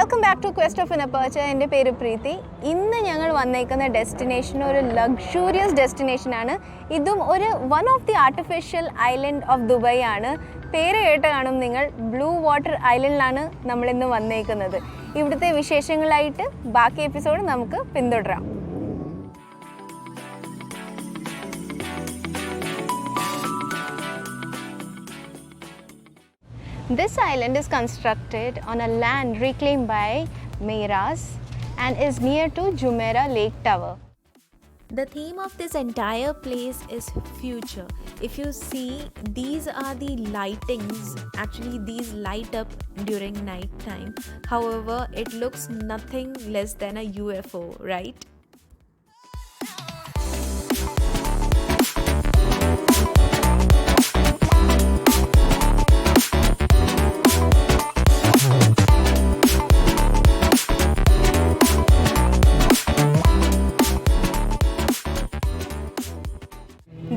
Welcome back to quest of ഇനപ്പർച്ചർ. എൻ്റെ പേര് പ്രീതി. ഇന്ന് ഞങ്ങൾ വന്നേക്കുന്ന ഡെസ്റ്റിനേഷൻ ഒരു ലക്ഷൂറിയസ് ഡെസ്റ്റിനേഷനാണ്. ഇതും one of the artificial island of Dubai ആണ്. പേര് കേട്ട് കാണും നിങ്ങൾ, ബ്ലൂ വാട്ടർ ഐലൻഡിലാണ് നമ്മളിന്ന് വന്നേക്കുന്നത്. ഇവിടുത്തെ വിശേഷങ്ങളായിട്ട് ബാക്കി എപ്പിസോഡ് നമുക്ക് പിന്തുടരാം. This island is constructed on a land reclaimed by Meiras and is near to Jumeirah Lake Tower. The theme of this entire place is future. If you see, these are the lightings. Actually, these light up during night time. However, it looks nothing less than a UFO, right?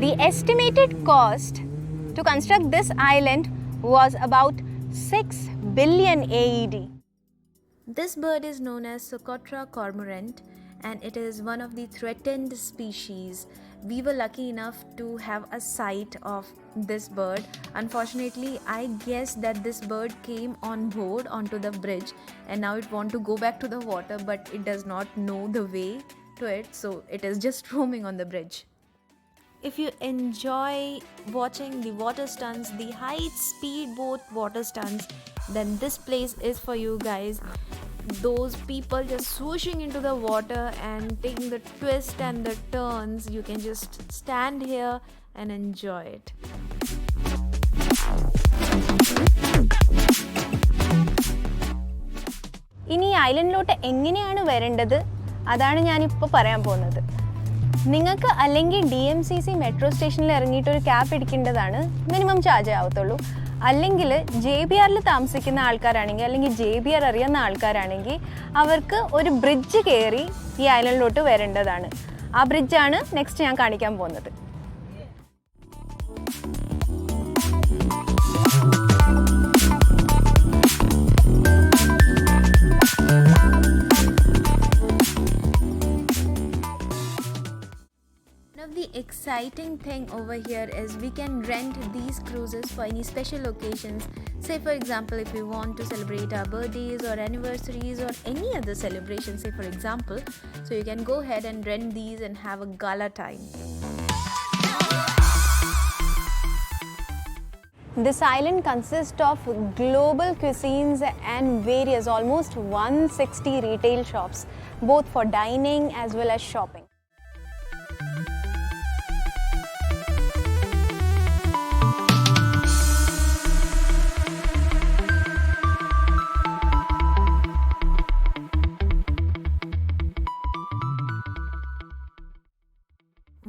The estimated cost to construct this island was about 6 billion AED. This bird is known as Socotra cormorant and it is one of the threatened species. We were lucky enough to have a sight of this bird. Unfortunately, I guess that this bird came on board onto the bridge and now it wants to go back to the water, but it does not know the way to it, so it is just roaming on the bridge. If you enjoy watching the water stunts, the high speedboat water stunts, then this place is for you guys. Those people just swooshing into the water and taking the twist and the turns, you can just stand here and enjoy it. ഇനി ഐലൻഡിലോട്ട് എങ്ങനെയാണ് വരേണ്ടത് അതാണ് ഞാനിപ്പോൾ പറയാൻ പോകുന്നത്. നിങ്ങൾക്ക് അല്ലെങ്കിൽ DMCC metro സ്റ്റേഷനിൽ ഇറങ്ങിയിട്ട് ഒരു ക്യാബ് പിടിക്കേണ്ടതാണ്. മിനിമം ചാർജ് ആവത്തുള്ളൂ. അല്ലെങ്കിൽ JBRൽ താമസിക്കുന്ന ആൾക്കാരാണെങ്കിൽ അല്ലെങ്കിൽ JBR അറിയുന്ന ആൾക്കാരാണെങ്കിൽ അവർക്ക് ഒരു ബ്രിഡ്ജ് കയറി ഈ ഐലൻഡിലോട്ട് വരേണ്ടതാണ്. ആ ബ്രിഡ്ജാണ് നെക്സ്റ്റ് ഞാൻ കാണിക്കാൻ പോകുന്നത്. The exciting thing over here is we can rent these cruises for any special occasions. Say for example, if we want to celebrate our birthdays or anniversaries or any other celebration, say for example, so you can go ahead and rent these and have a gala time. This island consists of global cuisines and various almost 160 retail shops, both for dining as well as shopping.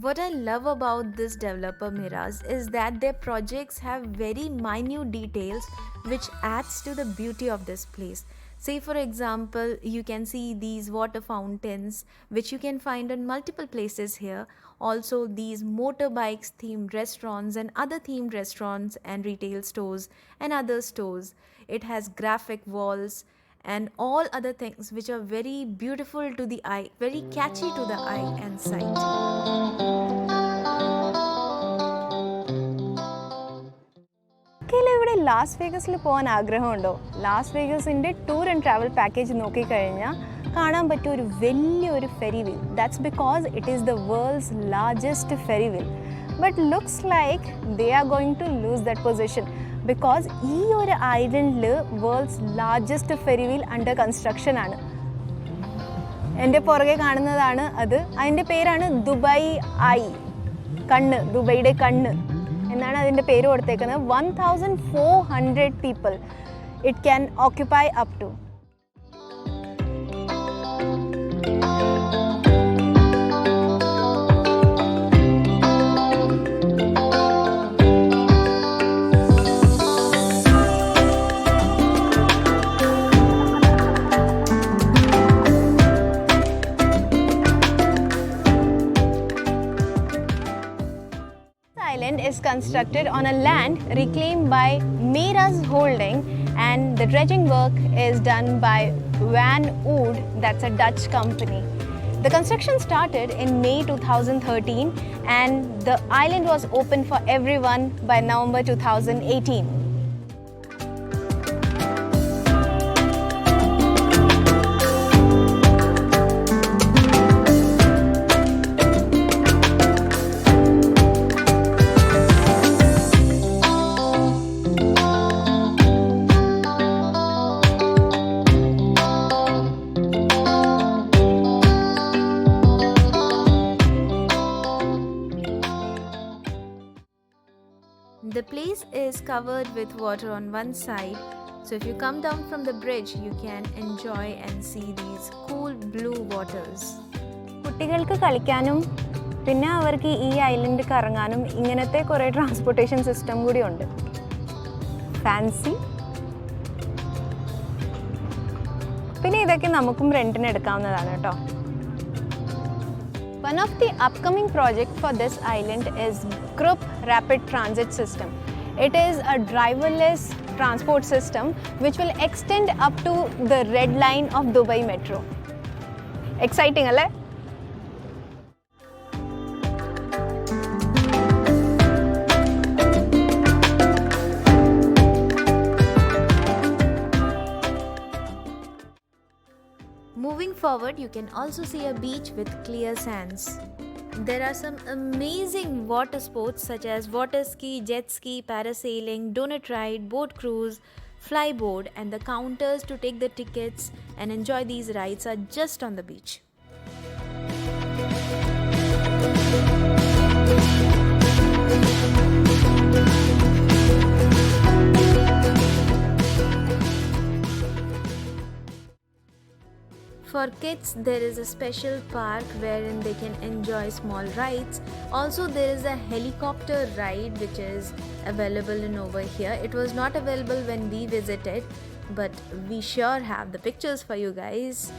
What I love about this developer Meiras is that their projects have very minute details which adds to the beauty of this place. Say for example, you can see these water fountains which you can find in multiple places here. Also these motorbikes themed restaurants and other themed restaurants and retail stores and other stores. It has graphic walls and all other things which are very beautiful to the eye, very catchy to the eye and sight. ഇവിടെ Las വേഗസിൽ പോകാൻ ആഗ്രഹമുണ്ടോ? Las വേഗസിൻ്റെ tour and travel package നോക്കിക്കഴിഞ്ഞാൽ കാണാൻ പറ്റിയ ഒരു വലിയൊരു Ferris wheel. That's because it is the world's largest Ferris wheel. But looks like they are going to lose that position because ഈ ഒരു ഐലൻഡിൽ world's largest Ferris wheel under construction ആണ്. എൻ്റെ പുറകെ കാണുന്നതാണ് അത്. അതിൻ്റെ പേരാണ് ദുബൈ ഐ, കണ്ണ്, ദുബൈയുടെ കണ്ണ് എന്നാണ് അതിൻ്റെ പേര് കൊടുത്തേക്കുന്നത്. 1400 people it can occupy up to. Island is constructed on a land reclaimed by Meiras Holding and the dredging work is done by Van Oord, that's a Dutch company. The construction started in May 2013 and the island was open for everyone by November 2018. The place is covered with water on one side, so if you come down from the bridge, you can enjoy and see these cool blue waters. കുട്ടികൾക്ക് കളിക്കാനും പിന്നെ അവർക്ക് ഈ island കറങ്ങാനും ഇങ്ങനത്തെ കുറേ transportation system കൂടി ഉണ്ട്. Fancy. പിന്നെ ഇതൊക്കെ നമുക്കും റെന്റിന് എടുക്കാവുന്നതാണ് കേട്ടോ. One of the upcoming projects for this island is Krupp Rapid Transit System. It is a driverless transport system which will extend up to the Red Line of Dubai Metro. Exciting, alle? Moving forward, you can also see a beach with clear sands. There are some amazing water sports such as water ski, jet ski, parasailing, donut ride, boat cruise, flyboard, and the counters to take the tickets and enjoy these rides are just on the beach. For kids, there is a special park wherein they can enjoy small rides. Also, there is a helicopter ride which is available in over here. It was not available when we visited, but we sure have the pictures for you guys.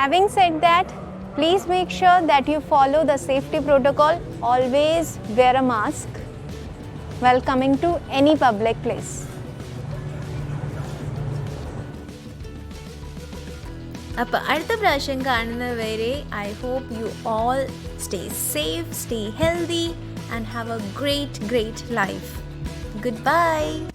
Having said that, please make sure that you follow the safety protocol. Always wear a mask while coming to any public place. അപ്പോൾ അടുത്ത പ്രാവശ്യം കാണുന്നവരെ I hope you all stay safe, stay healthy and have a great life. Goodbye.